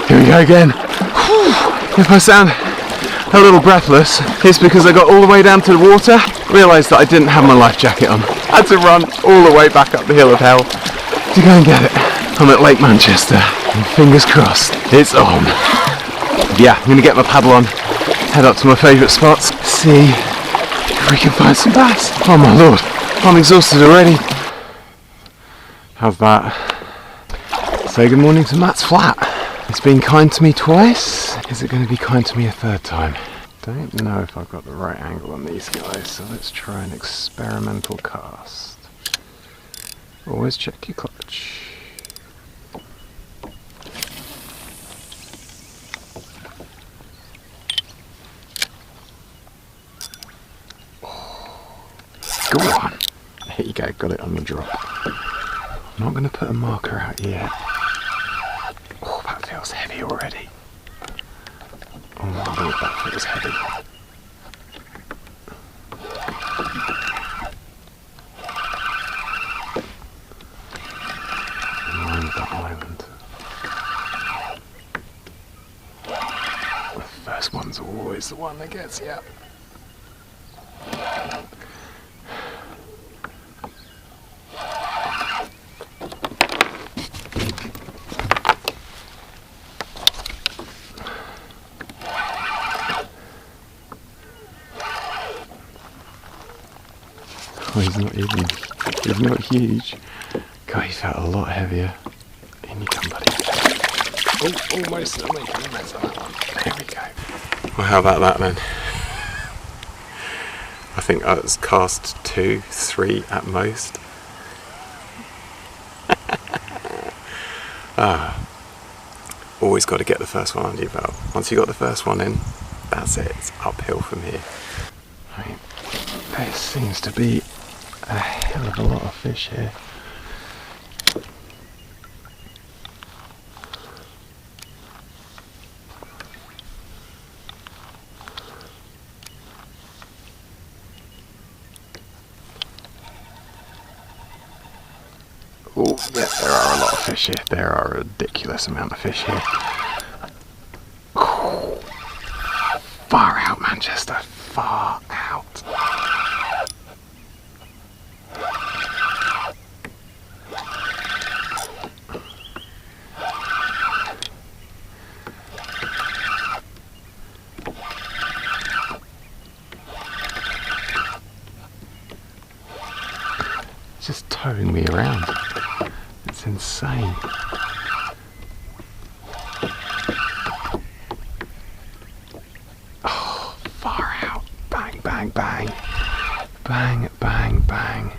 Here we go again. If I sound a little breathless, it's because I got all the way down to the water, realised that I didn't have my life jacket on. I had to run all the way back up the hill of hell to go and get it. I'm at Lake Manchester, and fingers crossed, it's on. Yeah, I'm going to get my paddle on, head up to my favourite spots, see if we can find some bass. Oh my lord, I'm exhausted already. How's that? Say good morning to Matt's flat. It's been kind to me twice. Is it going to be kind to me a third time? Don't know if I've got the right angle on these guys, so let's try an experimental cast. Always check your clutch. Go on. There you go, got it on the drop. I'm not going to put a marker out yet. Oh, that feels heavy already. Oh my lord, that feels heavy. Mind that island. The first one's always the one that gets you. Oh, he's not huge. God, he felt a lot heavier. In you come, buddy. Oh, almost. I'm making a mess of that one. There we go. Well, how about that then? I think I was cast 2, 3 at most. Always got to get the first one under your belt. Once you got the first one in, that's it. It's uphill from here. I mean, there seems to be a hell of a lot of fish here. Oh, yeah, there are a lot of fish here. There are a ridiculous amount of fish here. Oh, far out, Manchester. Far out. It's just towing me around. It's insane. Oh, far out. Bang, bang, bang. Bang, bang, bang.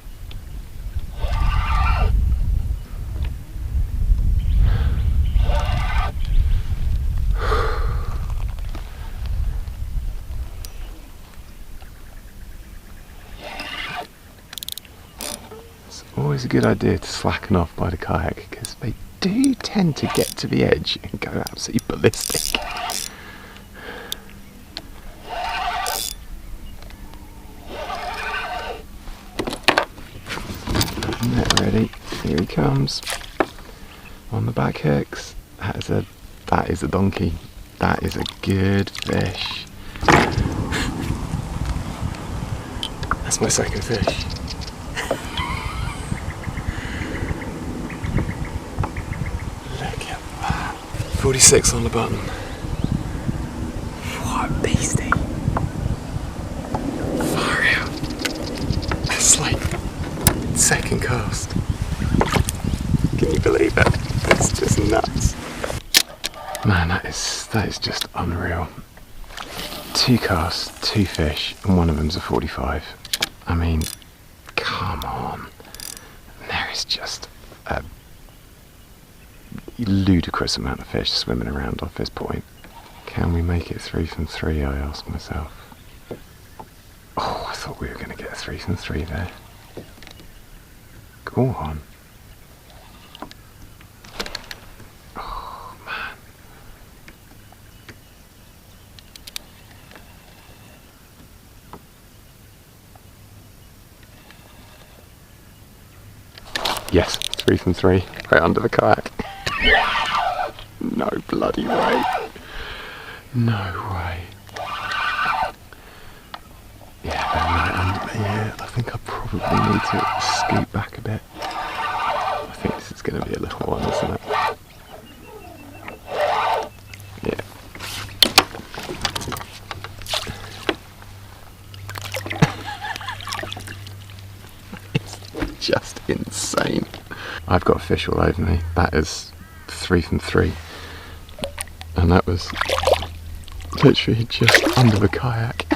It's always a good idea to slacken off by the kayak because they do tend to get to the edge and go absolutely ballistic. Net ready, here he comes. On the back hooks. That is a donkey. That is a good fish. That's my second fish. Look at that. 46 on the button. What a beastie. Far out. That's like second cast. Can you believe it? It's just nuts. Man, that is just unreal. 2 casts, 2 fish, and one of them's a 45. I mean, come on. There is just a ludicrous amount of fish swimming around off this point. Can we make it 3 from 3, I ask myself. Oh, I thought we were going to get a 3 from 3 there. Go on. Oh, man. Yes, 3 from 3, right under the kayak. No bloody way. No way. Yeah, they're right under me. Yeah, I think I probably need to scoot back a bit. I think this is going to be a little one, isn't it? Yeah. It's just insane. I've got a fish all over me. That is 3 from 3. And that was literally just under the kayak.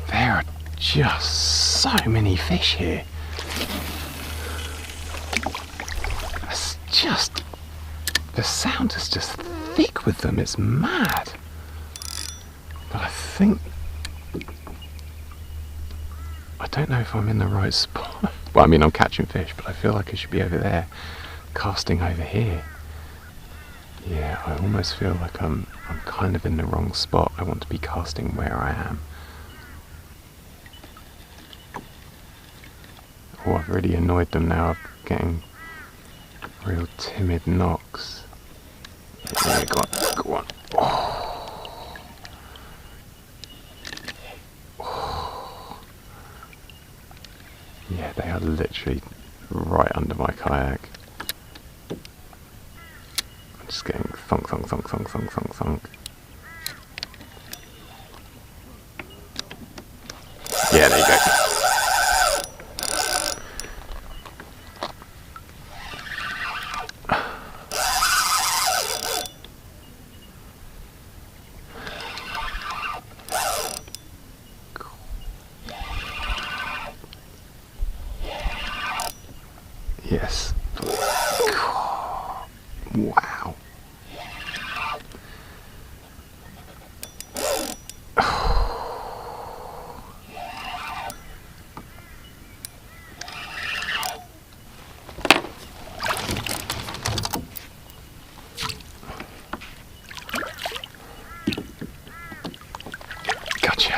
There are just so many fish here. It's just, the sound is just thick with them, it's mad. But I don't know if I'm in the right spot. Well, I mean, I'm catching fish, but I feel like I should be over there, casting over here. Yeah, I almost feel like I'm kind of in the wrong spot. I want to be casting where I am. Oh, I've really annoyed them now. I'm getting real timid knocks. Yeah, go on, go on. Oh. Oh. Yeah, they are literally right under my kayak. I'm just getting thunk, thunk, thunk, thunk, thunk, thunk, thunk. Yeah, there you go. Yes. Wow. Gotcha.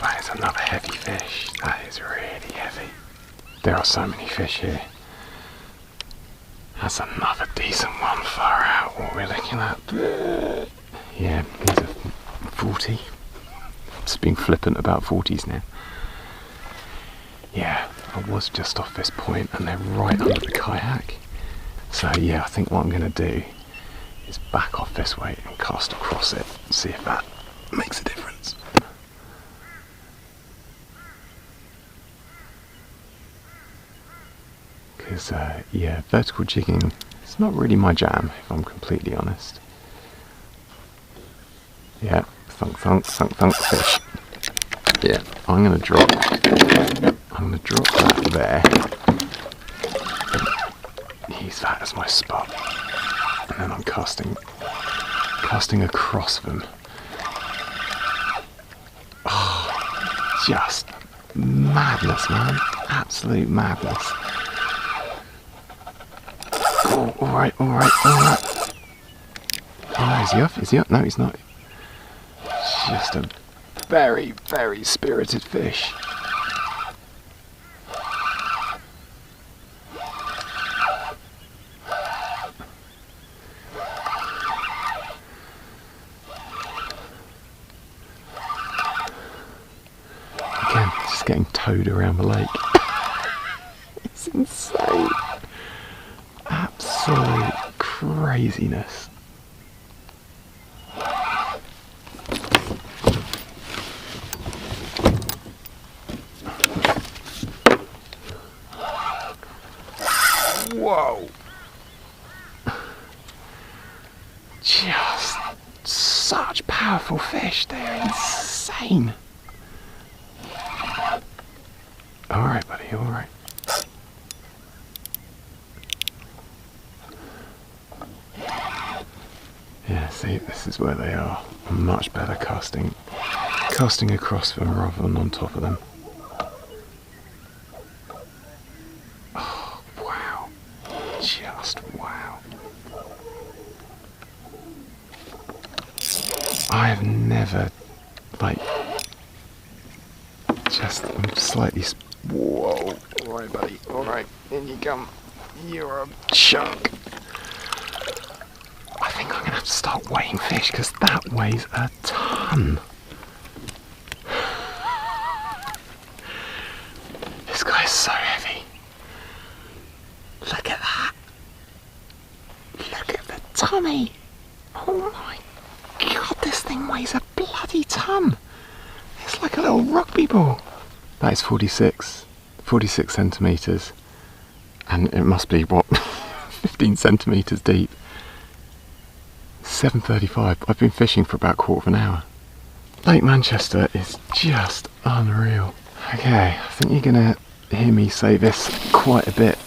That is another heavy fish. That is really heavy. There are so many fish here. That's another decent one far out. What we're looking at. Yeah, he's a 40. Just being flippant about 40s now. Yeah, I was just off this point and they're right under the kayak. So yeah, I think what I'm going to do is back off this way and cast across it and see if that makes a difference. Because, yeah, vertical jigging, it's not really my jam, if I'm completely honest. Yeah, thunk, thunk, thunk, thunk, fish. Yeah, I'm going to drop that there. And use that as my spot. And then I'm casting across them. Oh, just madness, man. Absolute madness. Oh, alright. Oh no, is he up? Is he up? No, he's not. Just a very, very spirited fish. Again, just getting towed around the lake. It's insane. Absolute craziness. Whoa. Just such powerful fish. They're insane. Alright, buddy, alright. Yeah, see, this is where they are. Much better casting across them rather than on top of them. Oh, wow. Just wow. I have never, like, I'm slightly, whoa. Alright, buddy, alright, in you come. You're a chunk. to start weighing fish because that weighs a ton. This guy's so heavy. Look at that. Look at the tummy. Oh my God, this thing weighs a bloody ton. It's like a little rugby ball. That is 46 centimetres. And it must be, what, 15 centimetres deep. 7:35. I've been fishing for about a quarter of an hour. Lake Manchester is just unreal. Okay, I think you're going to hear me say this quite a bit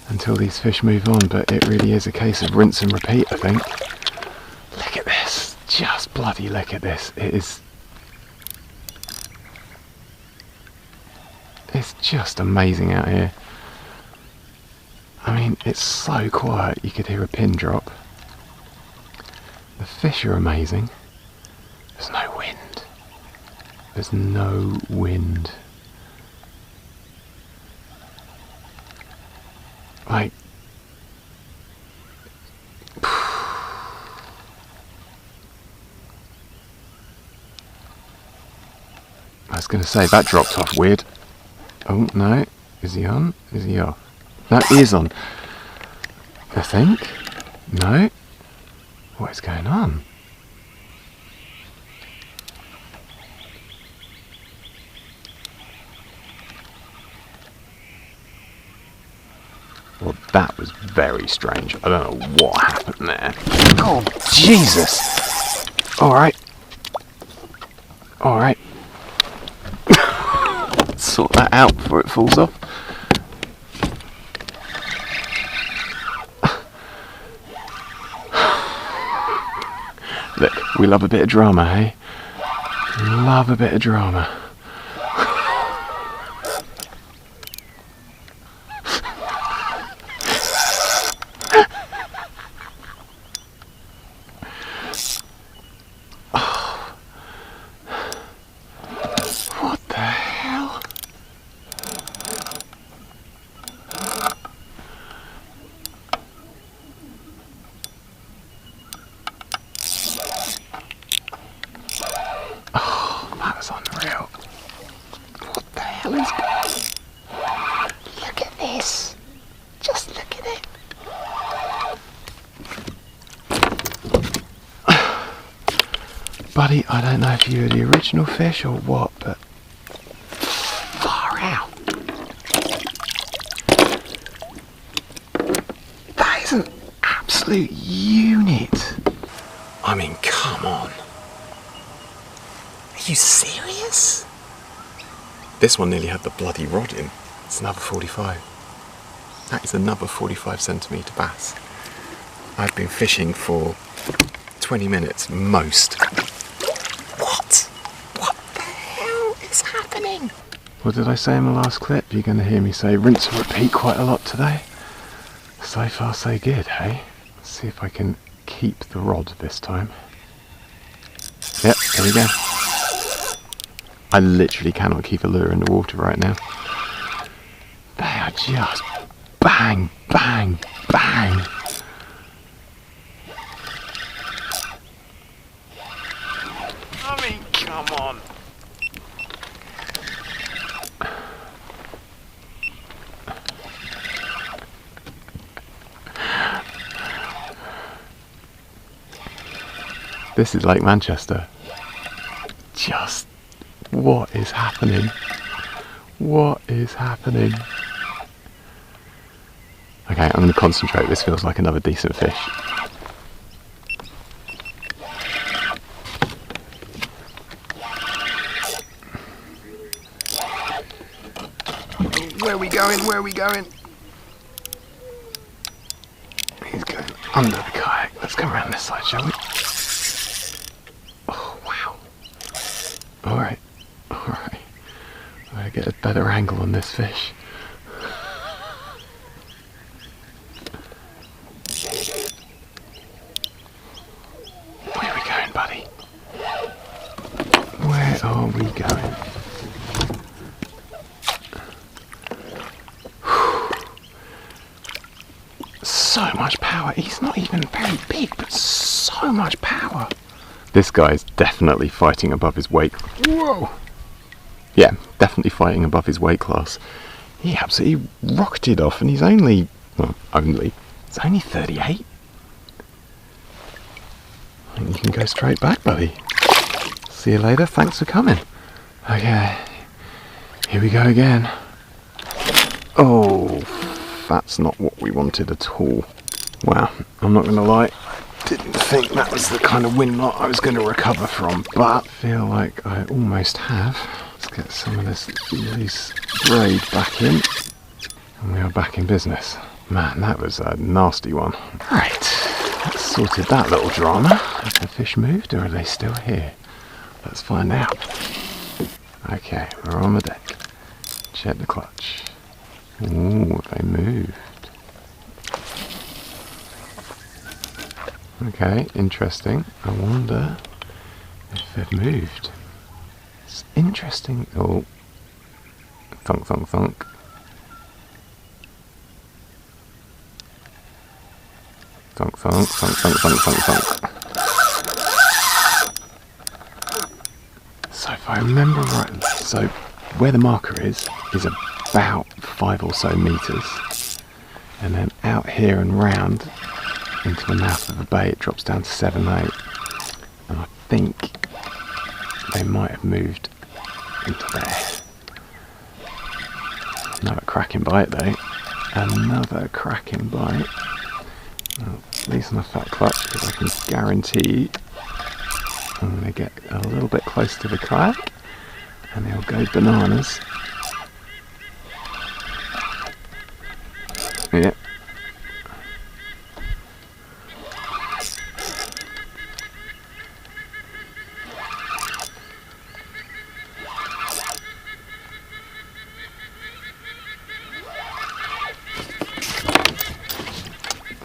until these fish move on, but it really is a case of rinse and repeat, I think. Look at this. Just bloody look at this. It's just amazing out here. I mean, it's so quiet you could hear a pin drop. The fish are amazing. There's no wind. There's no wind. Like, I was going to say, that dropped off weird. Oh, no. Is he on? Is he off? No, he is on. I think. No. What is going on? Well, that was very strange. I don't know what happened there. Oh, Jesus! Alright. Alright. Sort that out before it falls off. Look, we love a bit of drama, hey? Love a bit of drama. What the hell? Oh, that was unreal. What the hell is going on? Look at this. Just look at it. Buddy, I don't know if you were the original fish or what, but far out. That is an absolute unit. I mean, come on. Are you serious? This one nearly had the bloody rod in. It's another 45. That is another 45 centimetre bass. I've been fishing for 20 minutes most. What? What the hell is happening? What did I say in the last clip? You're going to hear me say rinse and repeat quite a lot today. So far so good, hey? Let's see if I can keep the rod this time. Yep, there we go. I literally cannot keep a lure in the water right now. They are just bang, bang, bang. I mean, come on. This is Lake Manchester. Just, what is happening? What is happening? Okay, I'm going to concentrate. This feels like another decent fish. Where are we going? Where are we going? He's going under the kayak. Let's go around this side, shall we? Oh, wow. Alright. Alright. I'm going to get a better angle on this fish. Where are we going, buddy? Where are we going? So So much power. He's not even very big, but so much power. This guy's definitely fighting above his weight. Whoa! Yeah, definitely fighting above his weight class. He absolutely rocketed off, and he's only, it's only 38. I think you can go straight back, buddy. See you later, thanks for coming. Okay, here we go again. Oh, that's not what we wanted at all. Wow, I'm not going to lie, didn't think that was the kind of wind knot I was going to recover from, but I feel like I almost have. Let's get some of this loose braid back in, and we are back in business. Man, that was a nasty one. Right, that's sorted that little drama. Have the fish moved, or are they still here? Let's find out. Okay, we're on the deck. Check the clutch. Ooh, they moved. Okay, interesting. I wonder if they've moved. It's interesting. Oh, thunk, thunk, thunk. Thunk, thunk, thunk, thunk, thunk, thunk, thunk. So if I remember rightly, so where the marker is about 5 or so meters, and then out here and round into the mouth of the bay it drops down to 7, 8, and I think they might have moved into there. Another cracking bite though, another cracking bite. Well, loosen off that clutch because I can guarantee I'm going to get a little bit close to the kayak and they'll go bananas. Yeah.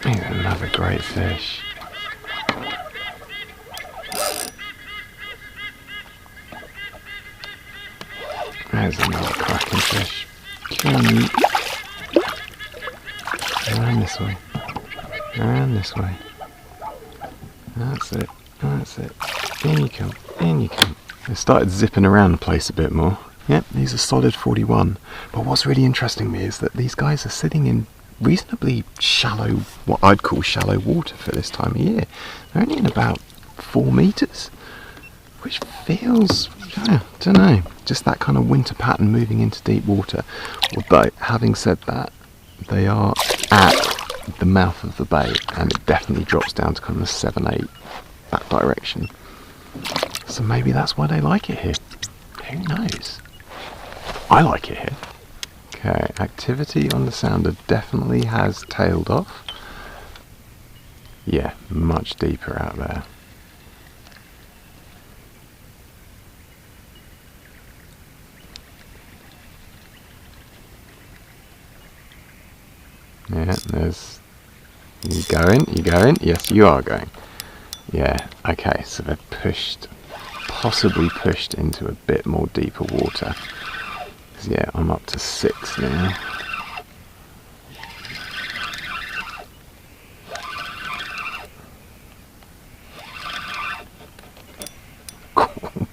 Here's another great fish. There's another cracking fish. Around this way. Around this way. That's it. That's it. In you come. In you come. They started zipping around the place a bit more. Yep, these are solid 41. But what's really interesting me is that these guys are sitting in reasonably shallow, what I'd call shallow water for this time of year. They're only in about 4 meters, which feels, I don't know, just that kind of winter pattern moving into deep water. Although, having said that, they are at the mouth of the bay, and it definitely drops down to kind of 7, 8, that direction. So maybe that's why they like it here. Who knows? I like it here. Okay, activity on the sounder definitely has tailed off. Yeah, much deeper out there. Yeah, there's... You going? You going? Yes, you are going. Yeah, okay, so they've pushed, possibly pushed into a bit more deeper water. Yeah, I'm up to 6 now.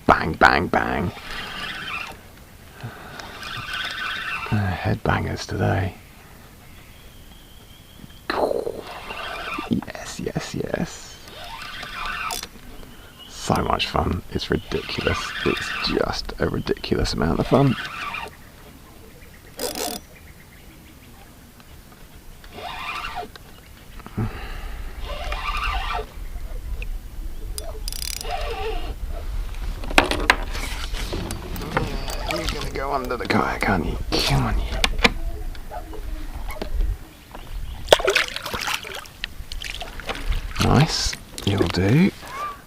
Bang, bang, bang. Headbangers today. Yes, yes, yes. So much fun. It's ridiculous. It's just a ridiculous amount of fun. You're gonna go under the kayak, aren't you? Come on, you. Nice, you'll do.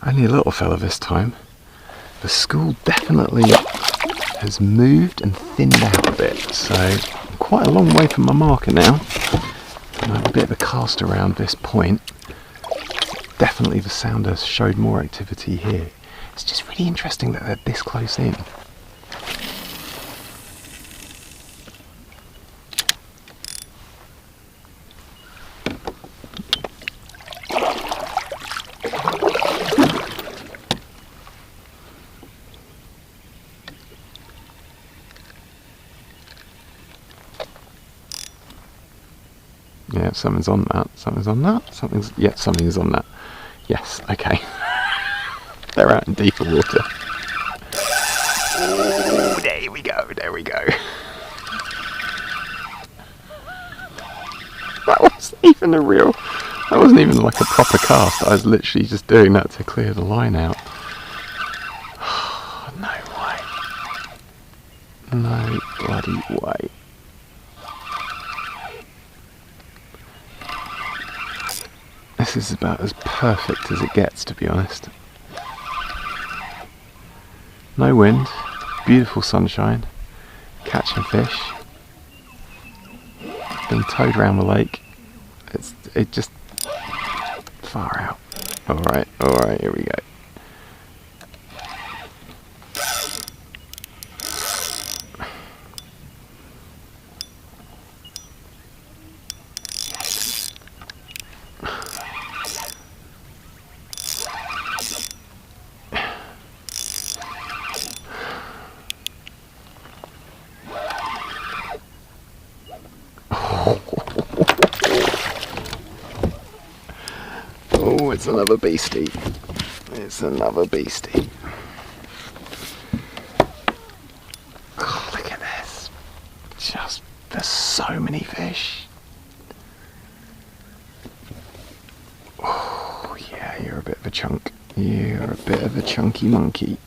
Only a little fella this time. The school definitely has moved and thinned out a bit, so I'm quite a long way from my marker now. I have a bit of a cast around this point. Definitely the sounder showed more activity here. It's just really interesting that they're this close in. Yeah, something's on that. Something's on that. Something's on that. Yes, okay. They're out in deeper water. Oh, there we go, there we go. That wasn't even that wasn't even like a proper cast. I was literally just doing that to clear the line out. No way. No bloody way. This is about as perfect as it gets, to be honest. No wind, beautiful sunshine, catching fish. Been towed around the lake. It just far out. Alright, here we go. Oh, it's another beastie. It's another beastie. Oh, look at this. There's so many fish. Oh, yeah, you're a bit of a chunk. You're a bit of a chunky monkey.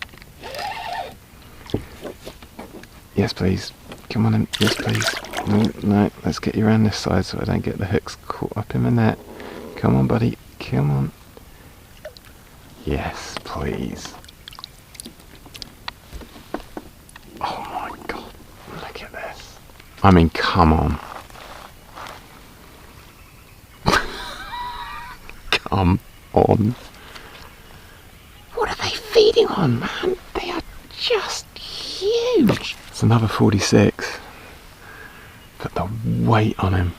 Yes, please. Come on in. Yes, please. No, let's get you around this side so I don't get the hooks caught up in my net. Come on, buddy. Come on. Yes, please. Oh my god. Look at this. I mean, come on. Come on. What are they feeding on, man? They are just huge. It's another 46. But the weight on him.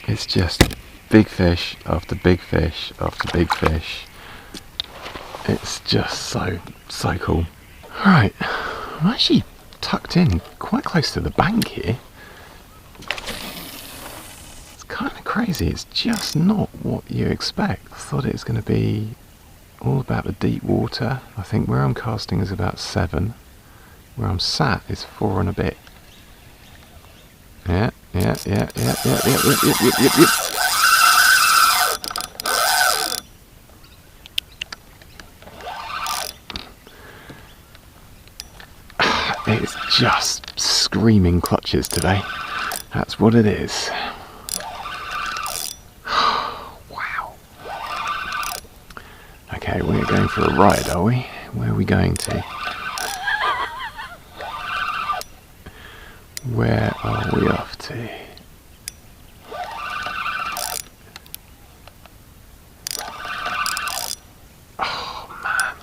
It's just big fish after big fish after big fish. It's just so cool. Alright, I'm actually tucked in quite close to the bank here. It's kind of crazy, it's just not what you expect. I thought it was going to be all about the deep water. I think where I'm casting is about 7. Where I'm sat is 4 and a bit. Yeah. It's just screaming clutches today. That's what it is. Wow. Okay, we're going for a ride, are we? Where are we going to? Where are we off to? Oh man.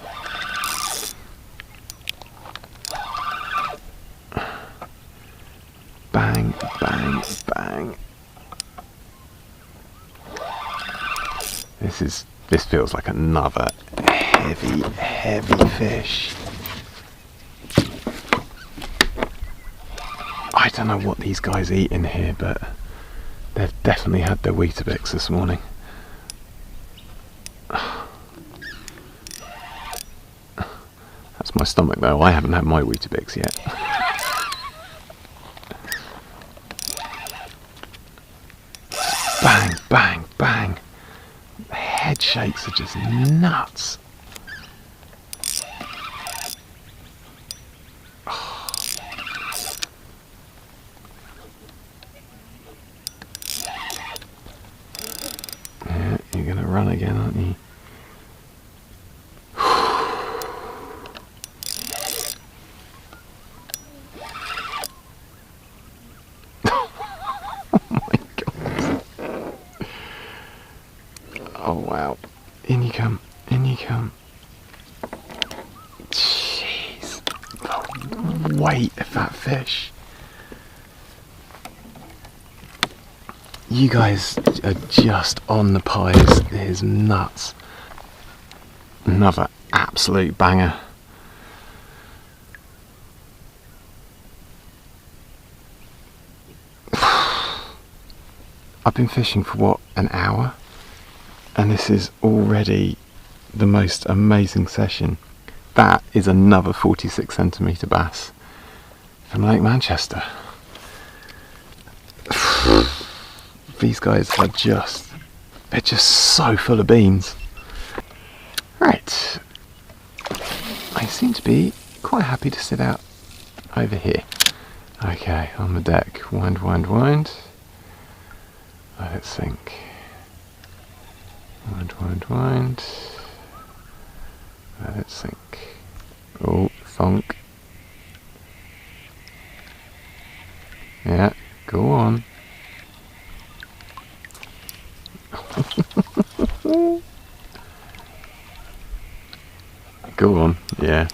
Bang, bang, bang. This feels like another heavy fish. I don't know what these guys eat in here, but they've definitely had their Weetabix this morning. That's my stomach though, I haven't had my Weetabix yet. Bang, bang, bang. The head shakes are just nuts. Yeah, you're gonna run again, aren't you? Oh wow, in you come, in you come. Jeez, the weight of that fish. You guys are just on the pies, it is nuts. Another absolute banger. I've been fishing for what, an hour? And this is already the most amazing session. That is another 46 centimetre bass from Lake Manchester. These guys are they're just so full of beans. Right, I seem to be quite happy to sit out over here. Okay, on the deck, wind, wind, wind. Let it sink. Wind, wind, wind. Let it sink. Oh, thunk. Yeah, go on. Go on, yeah.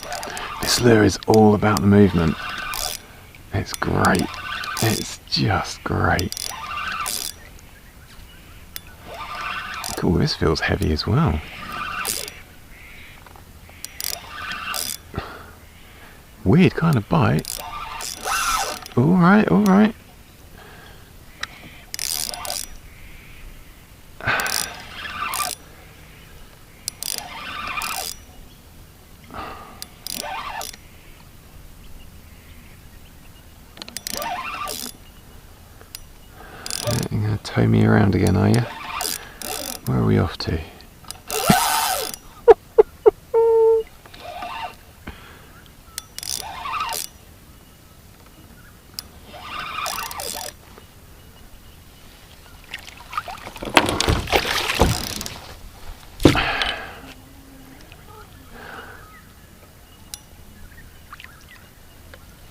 This lure is all about the movement. It's great. It's just great. Cool, this feels heavy as well. Weird kind of bite. Alright, alright. You're going to tow me around again, are you? Where are we off to?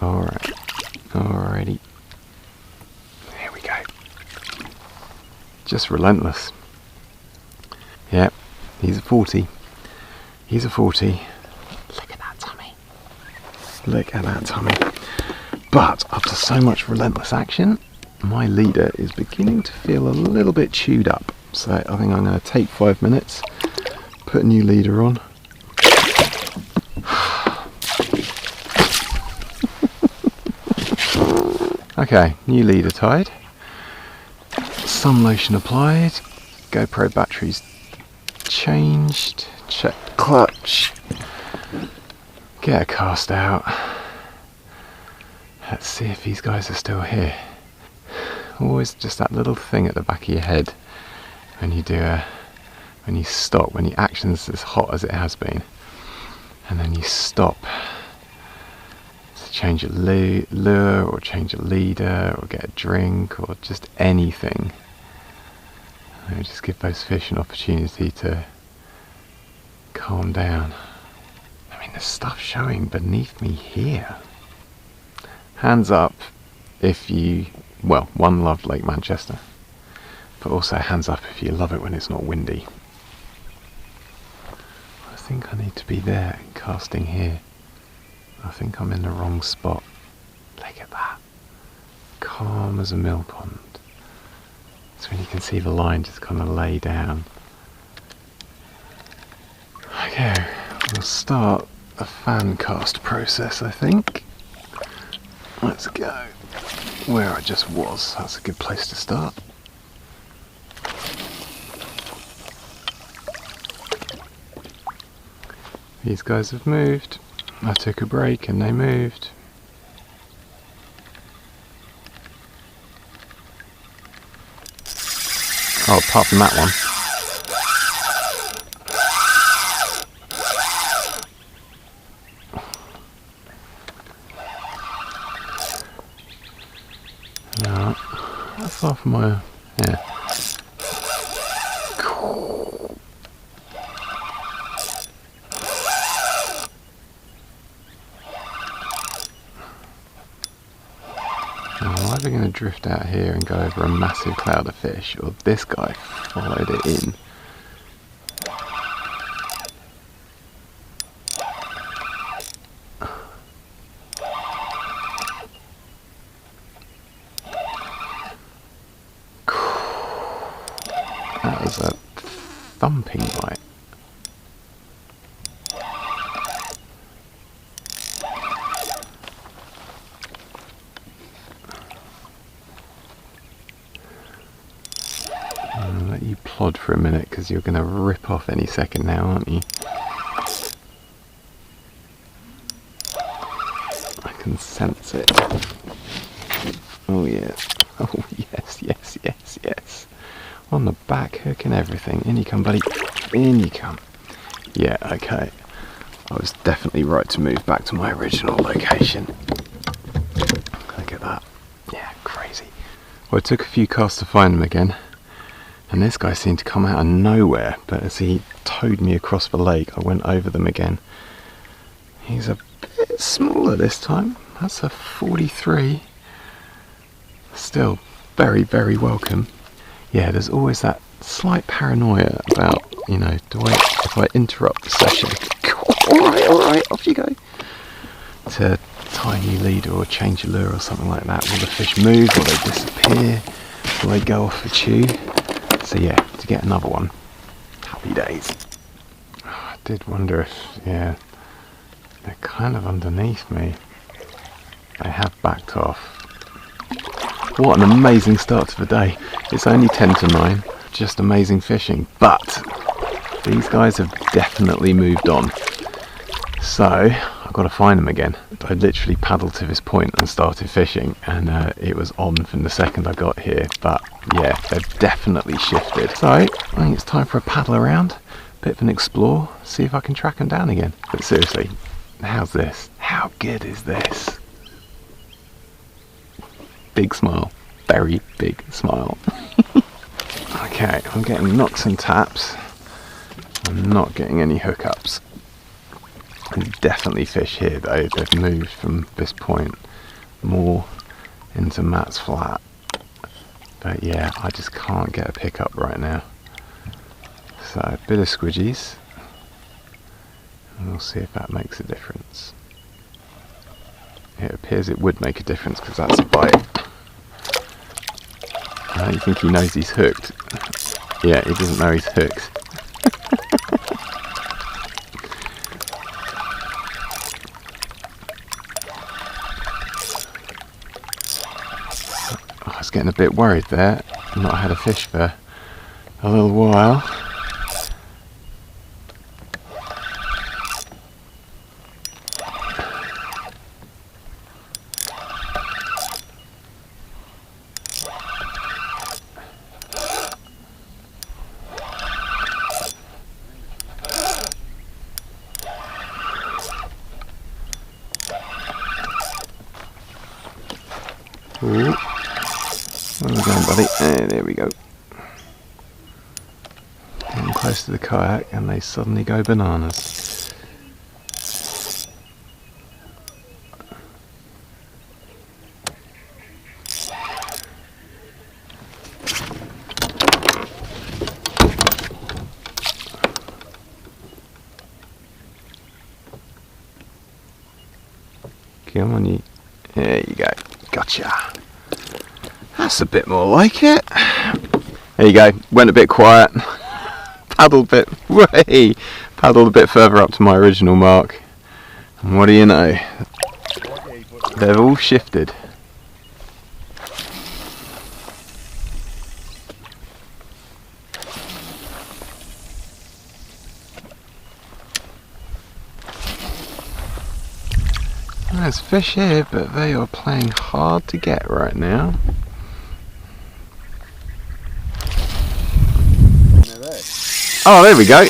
Alright, alrighty. Here we go. Just relentless. Yep, he's a 40. He's a 40. Look at that tummy. Look at that tummy. But after so much relentless action, my leader is beginning to feel a little bit chewed up. So I think I'm going to take 5 minutes, put a new leader on. Okay, new leader tied. Sun lotion applied. GoPro batteries changed. Check clutch. Get a cast out. Let's see if these guys are still here. Always just that little thing at the back of your head when you stop, when your action's as hot as it has been, and then you stop to change a lure or change a leader or get a drink or just anything. And just give those fish an opportunity to calm down. I mean, there's stuff showing beneath me here. Hands up if you, well, one, love Lake Manchester, but also hands up if you love it when it's not windy. I think I need to be there casting here. I think I'm in the wrong spot. Look at that. Calm as a mill pond. That's when you can see the line just kind of lay down. Okay, we'll start a fan cast process, I think. Let's go where I just was. That's a good place to start. These guys have moved. I took a break and they moved. Oh, apart from that one. No, that's off my, yeah. I'm either going to drift out here and go over a massive cloud of fish, or this guy followed it in. That was a thumping bite. you plod for a minute, because you're going to rip off any second now, aren't you? I can sense it. Oh yeah. Oh yes, yes, yes, yes. On the back hook and everything. In you come, buddy. In you come. Yeah, okay. I was definitely right to move back to my original location. Look at that. Yeah, crazy. Well, it took a few casts to find them again. And this guy seemed to come out of nowhere. But as he towed me across the lake, I went over them again. He's a bit smaller this time. That's a 43. Still very, very welcome. Yeah, there's always that slight paranoia about, you know, if I interrupt the session, alright, off you go, to tie a new leader or change a lure or something like that. Will the fish move? Will they disappear? Will they go off the chew? So yeah, to get another one, happy days. I did wonder if, yeah, they're kind of underneath me. They have backed off. What an amazing start to the day. It's only 10 to 9, just amazing fishing, but these guys have definitely moved on. So I've got to find them again. I literally paddled to this point and started fishing, and it was on from the second I got here, but yeah, they've definitely shifted. So I think it's time for a paddle around, bit of an explore, see if I can track them down again. But seriously, how's this? How good is this? Big smile, very big smile. Okay, I'm getting knocks and taps. I'm not getting any hookups. Definitely fish here though. They've moved from this point more into Matt's flat. But yeah, I just can't get a pickup right now. So a bit of squidgies. And we'll see if that makes a difference. It appears it would make a difference because that's a bite. You think he knows he's hooked? Yeah, he doesn't know he's hooked. I was getting a bit worried there. I've not had a fish for a little while. Ooh. Where are we going, buddy? There we go. Getting close to the kayak and they suddenly go bananas. Come on, you. There you go. Gotcha. That's a bit more like it. There you go. Went a bit quiet. Paddled a bit further up to my original mark. And what do you know? They've all shifted. There's fish here, but they are playing hard to get right now. Oh, there we go.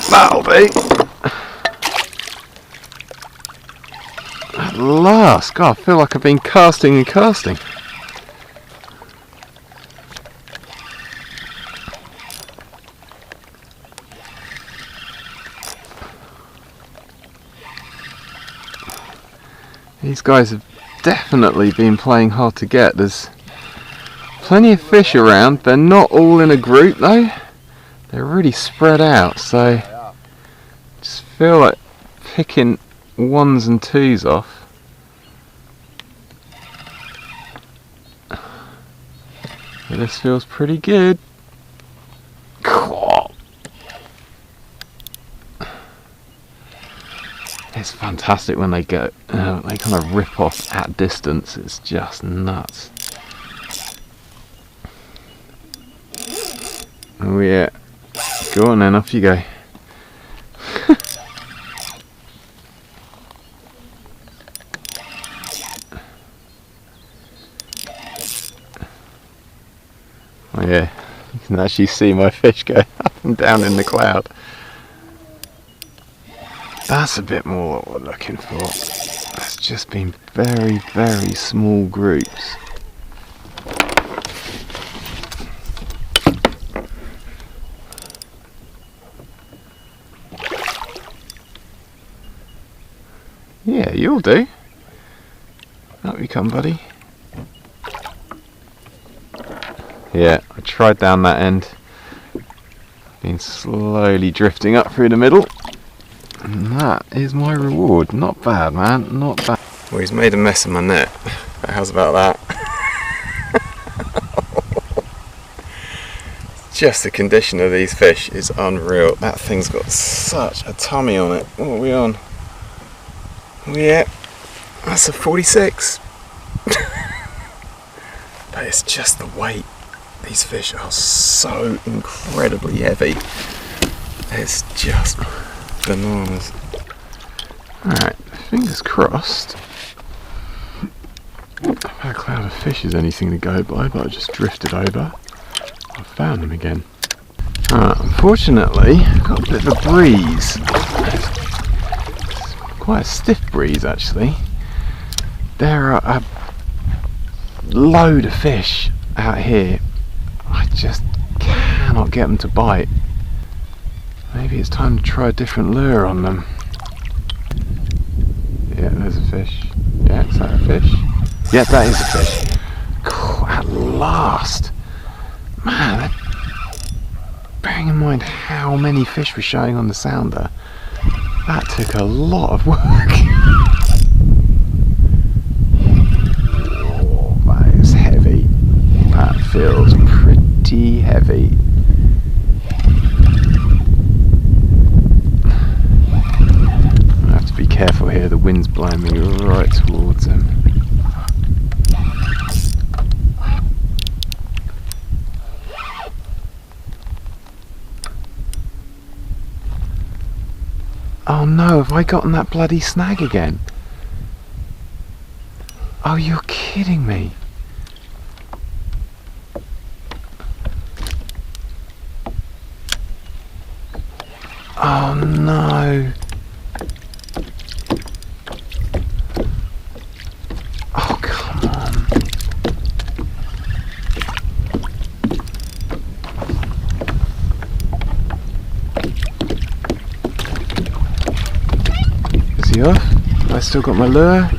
That'll be. At last. God, I feel like I've been casting and casting. These guys have definitely been playing hard to get. There's plenty of fish around. They're not all in a group though. They're really spread out, so just feel like picking ones and twos off. But this feels pretty good. It's fantastic when they go, they kind of rip off at distance. It's just nuts. Oh yeah. Go on then, off you go. Oh yeah, you can actually see my fish go up and down in the cloud. That's a bit more what we're looking for. It's just been very, very small groups. Yeah, you'll do. Up you come, buddy. Yeah, I tried down that end. Been slowly drifting up through the middle. And that is my reward. Not bad, man. Not bad. Well, he's made a mess of my net. But how's about that? Just the condition of these fish is unreal. That thing's got such a tummy on it. What are we on? Yeah, that's a 46. But it's just the weight. These fish are so incredibly heavy. It's just bananas. Alright, fingers crossed. If that cloud of fish is anything to go by, but I just drifted over. I found them again. Unfortunately, I've got a bit of a breeze. It's quite a stiff breeze actually. There are a load of fish out here. I just cannot get them to bite. Maybe it's time to try a different lure on them. Yeah, there's a fish. Yeah, is that a fish? Yeah, that is a fish. Cool, at last. Man, bearing in mind how many fish were showing on the sounder, that took a lot of work. Oh, that is heavy. That feels pretty heavy. I have to be careful here, the wind's blowing me right towards him. Oh no, have I gotten that bloody snag again? Oh, you're kidding me. Oh no. Oh, come on. Is he off? Have I still got my lure?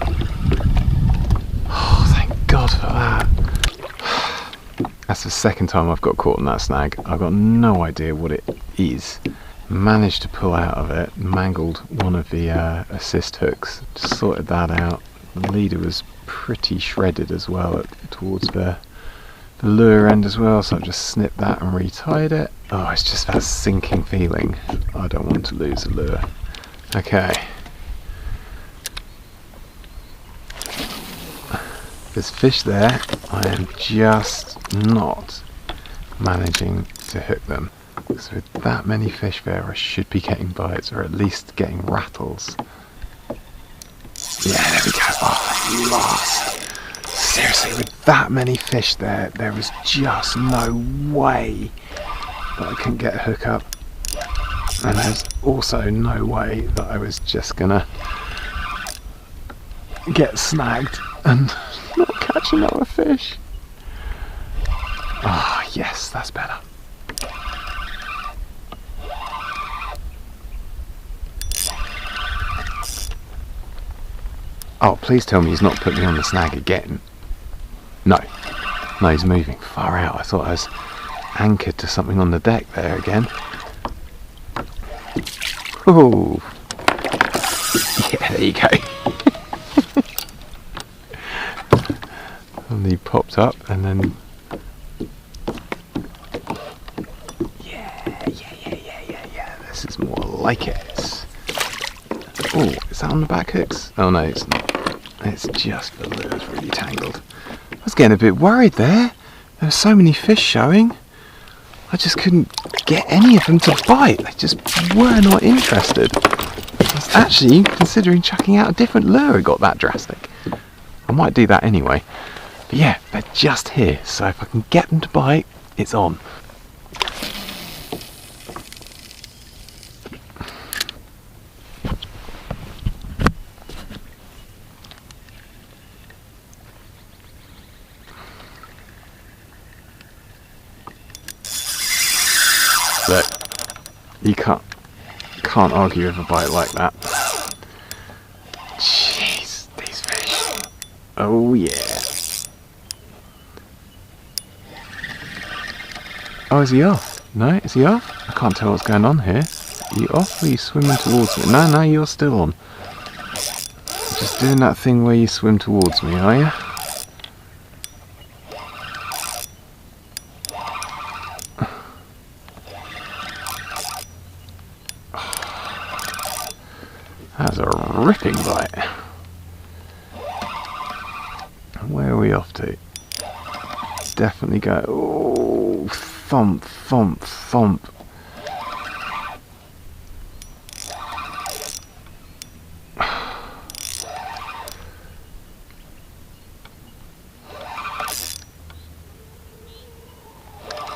Oh, thank God for that. That's the second time I've got caught in that snag. I've got no idea what it is. Managed to pull out of it, mangled one of the assist hooks, just sorted that out. The leader was pretty shredded as well towards the lure end as well, so I've just snipped that and retied it. Oh, it's just that sinking feeling. I don't want to lose the lure. Okay. There's fish there. I am just not managing to hook them. So with that many fish there, I should be getting bites, or at least getting rattles. Yeah, there we go. Oh, last. Seriously, with that many fish there, there was just no way that I can get a hook up. And there's also no way that I was just gonna get snagged and not catch another fish. Ah, yes, that's better. Oh, please tell me he's not put me on the snag again. No. No, he's moving far out. I thought I was anchored to something on the deck there again. Oh. Yeah, there you go. And he popped up and then... Yeah. This is more like it. Oh, is that on the back hooks? Oh no, it's not. It's just the lure's really tangled. I was getting a bit worried there. There were so many fish showing. I just couldn't get any of them to bite. They just were not interested. I was actually considering chucking out a different lure. It got that drastic. I might do that anyway. But yeah, they're just here. So if I can get them to bite, it's on. Look, you can't argue with a bite like that. Jeez, these fish. Oh yeah. Oh, is he off? No, is he off? I can't tell what's going on here. Are you off or are you swimming towards me? No, you're still on. You're just doing that thing where you swim towards me, are you? That's a ripping bite. Where are we off to? Definitely go. Oh, thump, thump, thump.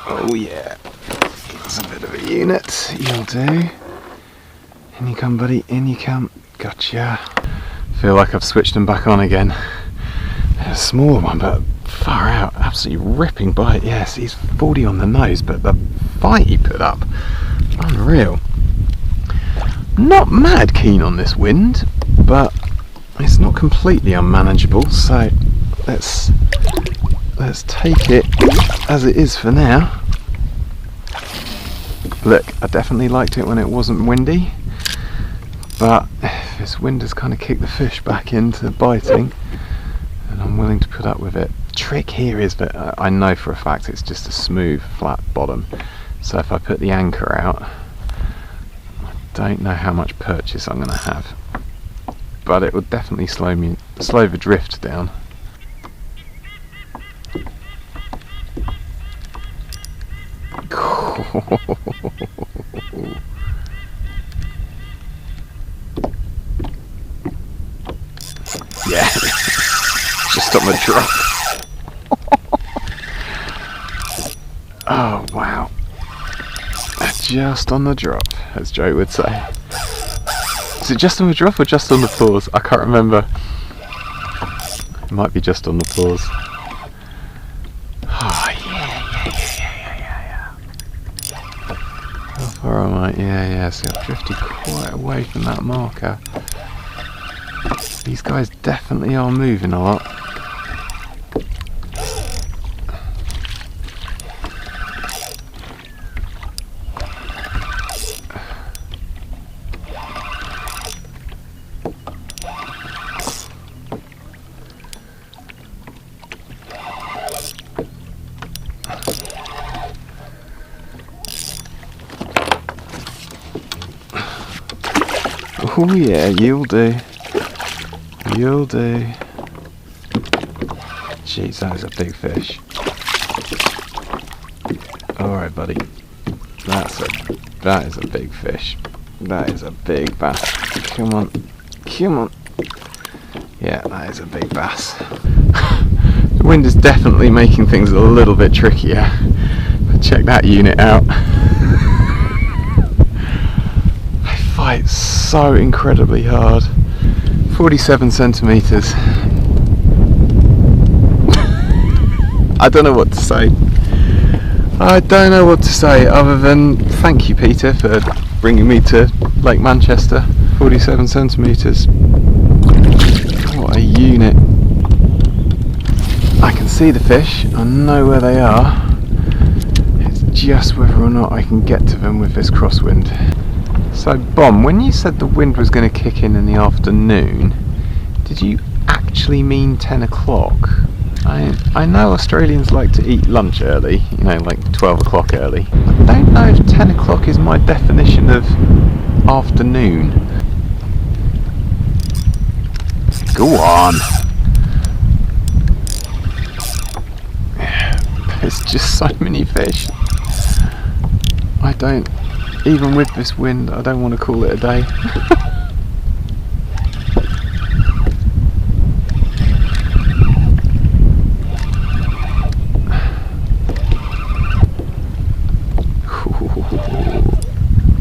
Oh yeah, that's a bit of a unit. You'll do. In you come, buddy, in you come. Gotcha. Feel like I've switched them back on again. They're a small one, but far out. Absolutely ripping bite. Yes, he's 40 on the nose, but the fight he put up, unreal. Not mad keen on this wind, but it's not completely unmanageable. So let's take it as it is for now. Look, I definitely liked it when it wasn't windy. But if this wind has kind of kicked the fish back into biting, then I'm willing to put up with it. The trick here is that I know for a fact it's just a smooth, flat bottom. So if I put the anchor out, I don't know how much purchase I'm going to have. But it would definitely slow the drift down. Yeah, just on the drop. Oh wow, just on the drop, as Joe would say. Is it just on the drop or just on the pause? I can't remember. It might be just on the pause. Oh yeah. How far am I? Yeah, so I've drifted quite away from that marker. These guys definitely are moving a lot. Oh yeah, you'll do. You'll do. Jeez, that is a big fish. Alright, buddy. That is a big fish. That is a big bass. Come on. Come on. Yeah, that is a big bass. The wind is definitely making things a little bit trickier. But check that unit out. They fight so incredibly hard. 47 centimetres. I don't know what to say. I don't know what to say other than thank you, Peter, for bringing me to Lake Manchester. 47 centimetres. What a unit. I can see the fish. I know where they are. It's just whether or not I can get to them with this crosswind. So, Bomb, when you said the wind was going to kick in the afternoon, did you actually mean 10 o'clock? I know Australians like to eat lunch early, you know, like 12 o'clock early. I don't know if 10 o'clock is my definition of afternoon. Go on! There's just so many fish. I don't, even with this wind, I don't want to call it a day.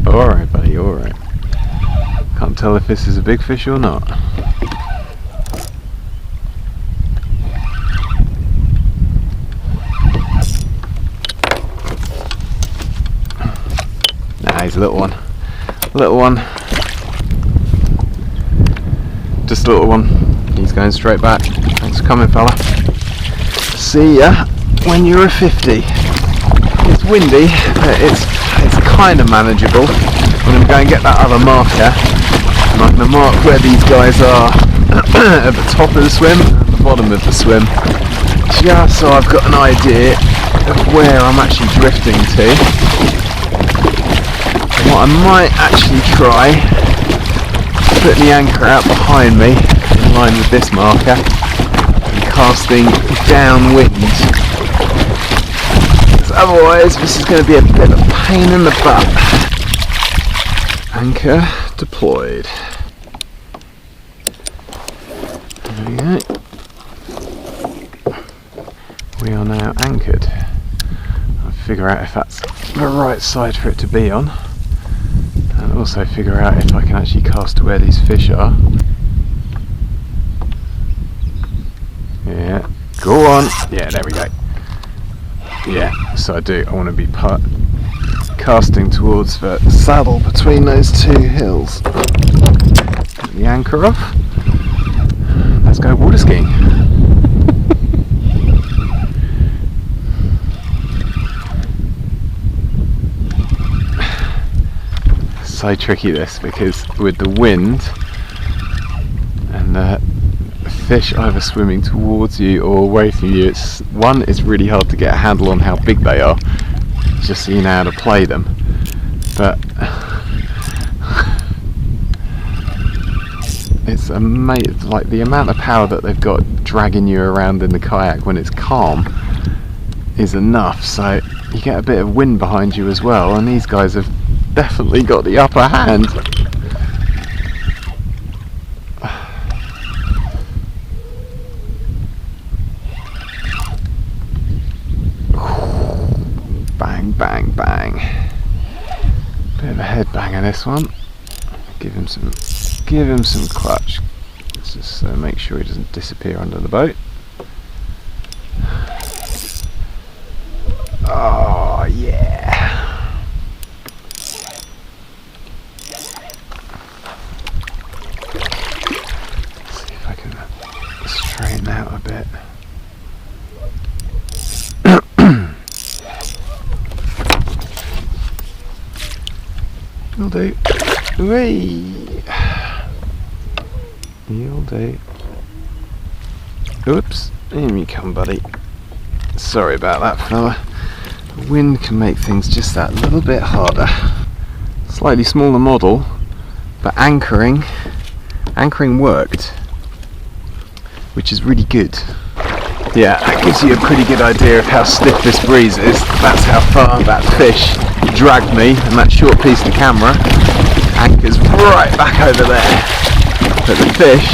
Alright buddy, alright. Can't tell if this is a big fish or not. Nah, he's a little one. Little one. Just a little one. He's going straight back. Thanks for coming, fella. See ya when you're a 50. It's windy, but it's kind of manageable. I'm going to go and get that other marker, and I'm going to mark where these guys are at the top of the swim and the bottom of the swim, just so I've got an idea of where I'm actually drifting to. And what I might actually try, putting the anchor out behind me in line with this marker and casting downwind. Otherwise, this is going to be a bit of a pain in the butt. Anchor deployed. There we go. We are now anchored. I'll figure out if that's the right side for it to be on, and also figure out if I can actually cast to where these fish are. Yeah, go on. Yeah, there we go. Yeah, so I do. I want to be casting towards the saddle between those two hills. Get the anchor off. Let's go water skiing. So tricky this, because with the wind and the fish either swimming towards you or away from you, it's really hard to get a handle on how big they are, just so you know how to play them. But it's amazing, like the amount of power that they've got dragging you around in the kayak when it's calm is enough, so you get a bit of wind behind you as well, and these guys have definitely got the upper hand. Bang, bang, bang. Bit of a headbanger this one. Give him some clutch. Let's just make sure he doesn't disappear under the boat. Oh yeah. Let's see if I can straighten out a bit. You'll do. Whee! You'll do. Oops. In you come, buddy. Sorry about that, fella. The wind can make things just that little bit harder. Slightly smaller model, but anchoring worked, which is really good. Yeah, that gives you a pretty good idea of how stiff this breeze is. That's how far that fish dragged me, and that short piece of camera anchors right back over there. But the fish,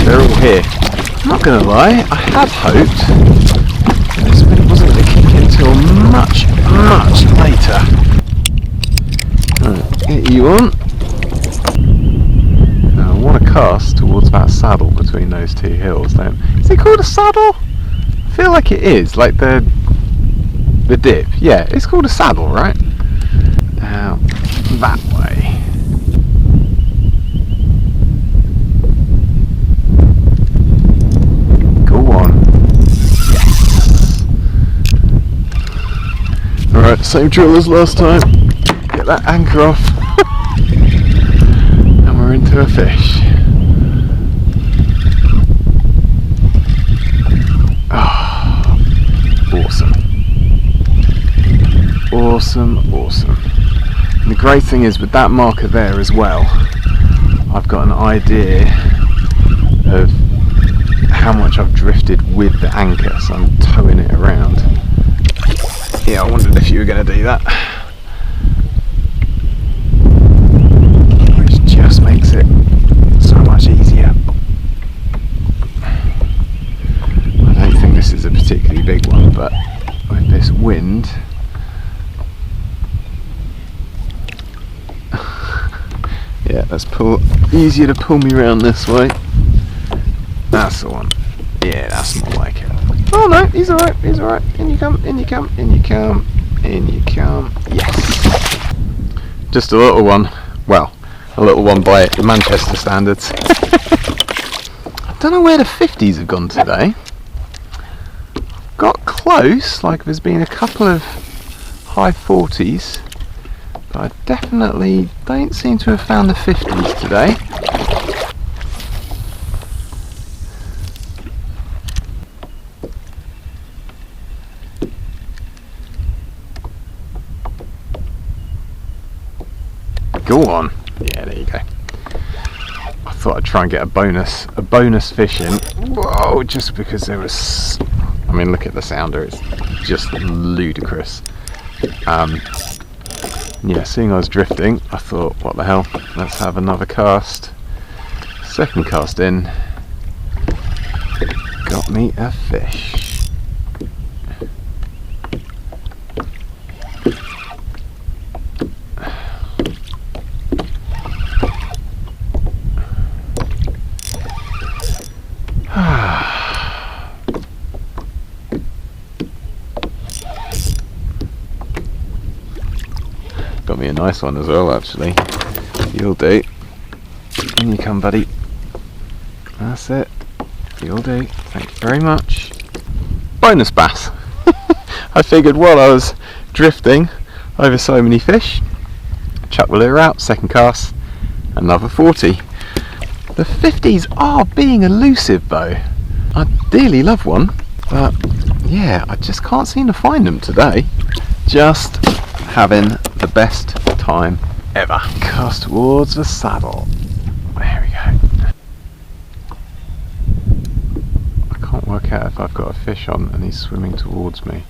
they're all here. I'm not going to lie, I had hoped this really wasn't going to kick until much, much later. Right, get you on. Now I want to cast towards that saddle between those two hills. Is it called a saddle? I feel like it is, like the dip. Yeah, it's called a saddle, right? Now, that way. Go on. Yes. Alright, same drill as last time. Get that anchor off. And we're into a fish. Oh, awesome. Awesome, awesome. And the great thing is with that marker there as well, I've got an idea of how much I've drifted with the anchor, so I'm towing it around. Yeah, I wondered if you were going to do that. but with this wind, yeah, let's pull, easier to pull me around this way. That's the one. Yeah, that's more like it. Oh no, he's alright, he's alright. In you come, in you come, in you come, in you come. Yes! Just a little one. Well, a little one by Manchester standards. I don't know where the 50s have gone today. Got close, like there's been a couple of high 40s, but I definitely don't seem to have found the 50s today. Go on. Yeah, there you go. I thought I'd try and get a bonus fish in. Whoa, just because there was, I mean, look at the sounder, it's just ludicrous. Yeah, seeing I was drifting, I thought, what the hell, let's have another cast. Second cast in, got me a fish. Got me a nice one as well, actually. You'll do. In you come, buddy. That's it. You'll do. Thank you very much. Bonus bass. I figured while I was drifting over so many fish, chuck the lure out, second cast, another 40. The 50s are being elusive though. I dearly love one, but yeah, I just can't seem to find them today. Just having the best time ever. Cast towards the saddle. There we go. I can't work out if I've got a fish on and he's swimming towards me.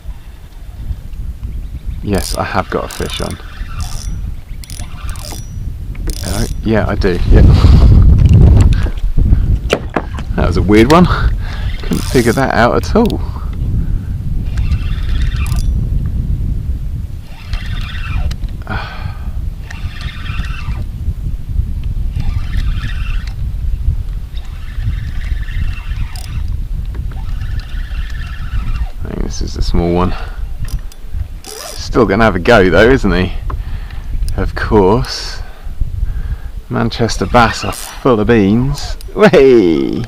Yes, I have got a fish on. Hello? Yeah, I do. Yeah. That was a weird one. Couldn't figure that out at all. I think this is a small one. Still gonna have a go though, isn't he? Of course. Manchester bass are full of beans. Way.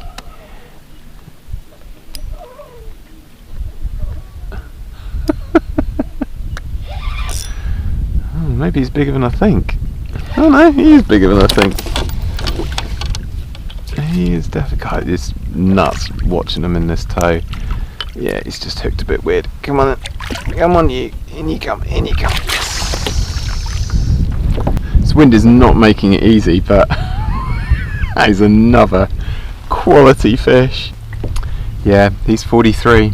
Oh, maybe he's bigger than I think. Oh no, he is bigger than I think. He is definitely. It's nuts watching him in this tow. Yeah, he's just hooked a bit weird. Come on, come on, you. In you come, in you come. Yes. This wind is not making it easy, but that is another quality fish. Yeah, he's 43.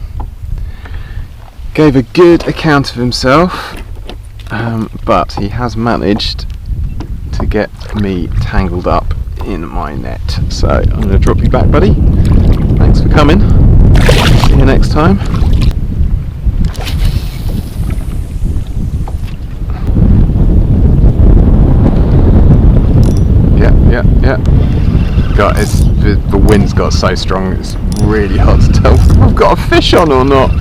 Gave a good account of himself, but he has managed to get me tangled up in my net. So I'm going to drop you back, buddy. Thanks for coming. See you next time. Yeah. God, the wind's got so strong, it's really hard to tell if I've got a fish on or not.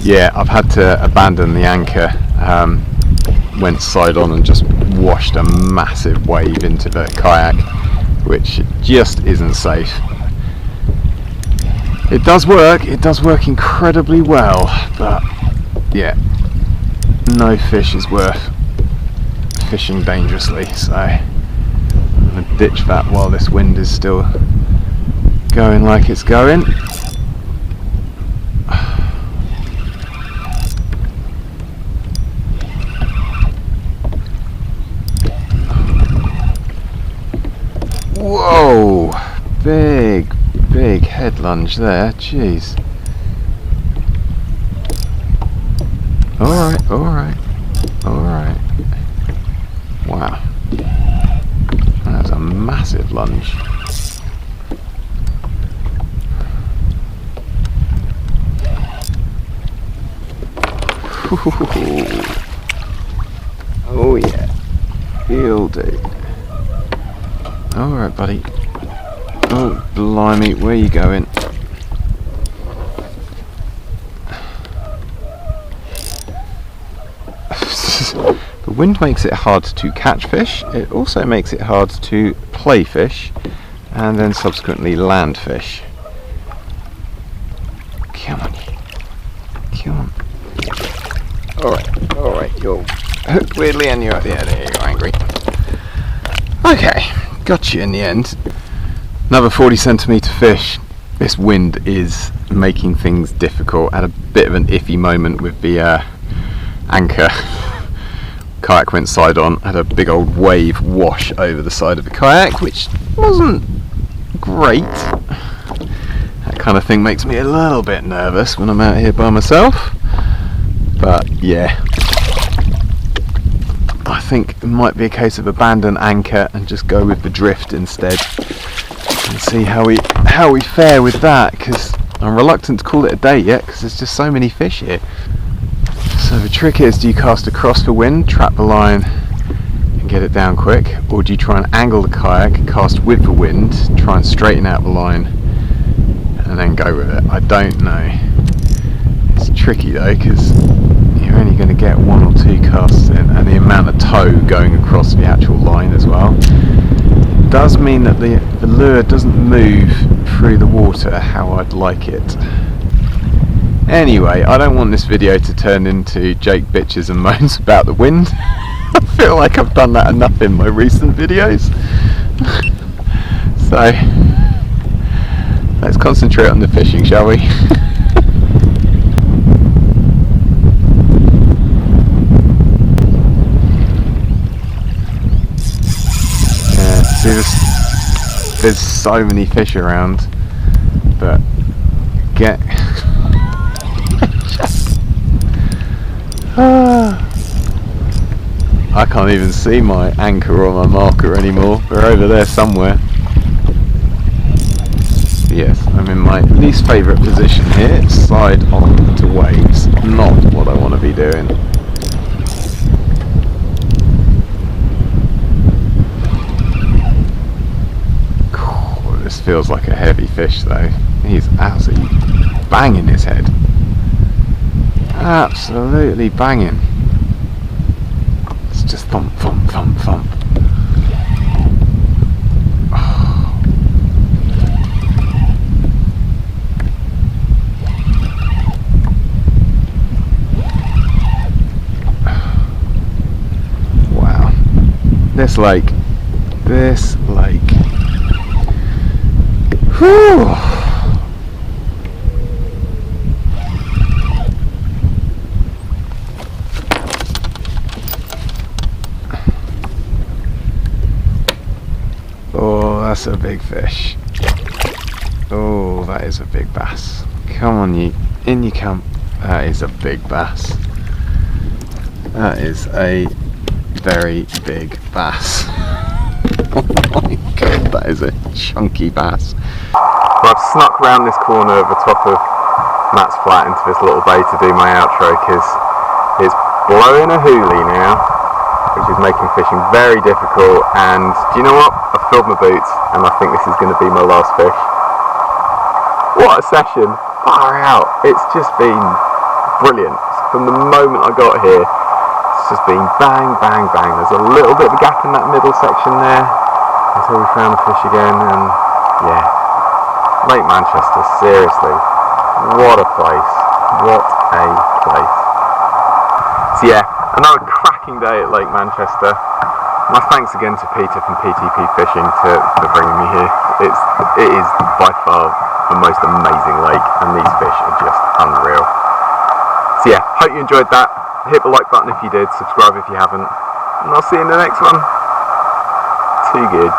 Yeah, I've had to abandon the anchor. Went side on and just washed a massive wave into the kayak, which just isn't safe. It does work incredibly well, but yeah, no fish is worth fishing dangerously, so I'm going to ditch that while this wind is still going like it's going. Whoa, big head lunge there, jeez. Alright. Wow. That's a massive lunge. Oh yeah, you'll do. Alright buddy. Oh blimey, where you going? The wind makes it hard to catch fish. It also makes it hard to play fish and then subsequently land fish. Come on. Come on. Alright, you're hooked weirdly and you're at the end. There you go, angry. Okay, got you in the end. Another 40 centimetre fish. This wind is making things difficult. I had a bit of an iffy moment with the anchor. Kayak went side on, had a big old wave wash over the side of the kayak, which wasn't great. That kind of thing makes me a little bit nervous when I'm out here by myself. But yeah, I think it might be a case of abandon anchor and just go with the drift instead and see how we fare with that, because I'm reluctant to call it a day yet because there's just so many fish here. So the trick is, do you cast across the wind, trap the line and get it down quick, or do you try and angle the kayak, cast with the wind, try and straighten out the line and then go with it? I don't know. It's tricky though, because you're only going to get one or two casts in, and the amount of tow going across the actual line as well does mean that the lure doesn't move through the water how I'd like it. Anyway, I don't want this video to turn into Jake bitches and moans about the wind. I feel like I've done that enough in my recent videos. So, let's concentrate on the fishing, shall we? Yeah, see, there's so many fish around, but I can't even see my anchor or my marker anymore. They're over there somewhere. Yes, I'm in my least favourite position here, side on to waves. Not what I want to be doing. This feels like a heavy fish though. He's absolutely banging his head. Absolutely banging. It's just thump, thump, thump, thump. Oh. Wow. This lake. Whew. Oh, that's a big fish. Oh, that is a big bass. Come on, in you come. That is a big bass. That is a very big bass. Oh my god, that is a chunky bass. Well, I've snuck round this corner over the top of Matt's flat into this little bay to do my outro because it's blowing a hoolie now, which is making fishing very difficult. And do you know what? I've filled my boots and I think this is going to be my last fish. What a session! Far out! It's just been brilliant. From the moment I got here, it's just been bang, bang, bang. There's a little bit of a gap in that middle section there until we found the fish again, and yeah. Lake Manchester, seriously, what a place, what a place. So yeah, another cracking day at Lake Manchester. My thanks again to Peter from PTP Fishing for bringing me here. It is by far the most amazing lake, and these fish are just unreal. So yeah, hope you enjoyed that. Hit the like button if you did, subscribe if you haven't, and I'll see you in the next one. Too good.